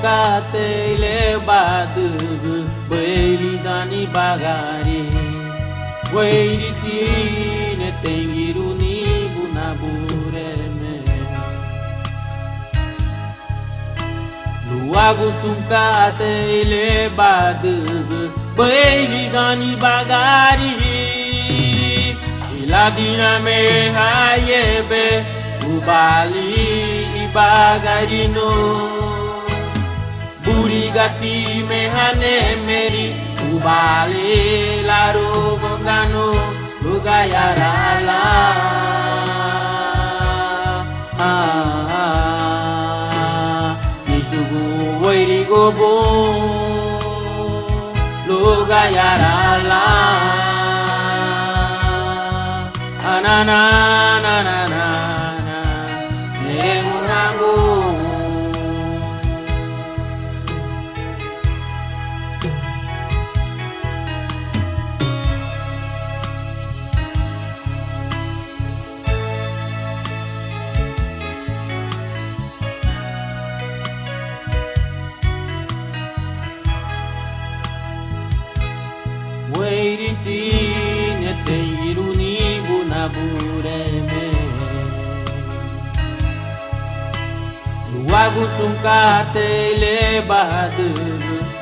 sungkate lebadu Beli dani bagari Weiri tine tengiru ni bunabureme Luagu sungkate lebadu Beli dani bagari Iladina me hayebe Ubali bagarino Burigati mehane meri Ubali laro gongano Lugayarala Nisugu wairi gobo Lugayarala Anana na na na Weiritine teiruni bunabureme Luagu sungkate lebadu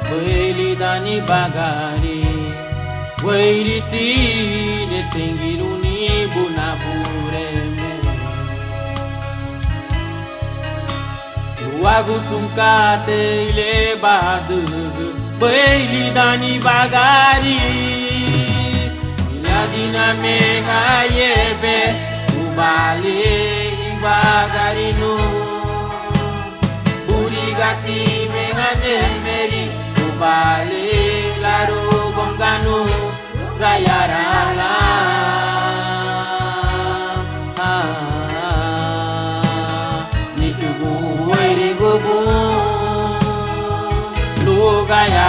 Beli dani bagari Weiritine teiruni bunabureme Luagu sungkate lebadu Beli dani bagari Iladina me hayebe Ubali bagarino Burigati me hane meri Ubali laro gongano Gayarala Nitugu wairi gobo Gaya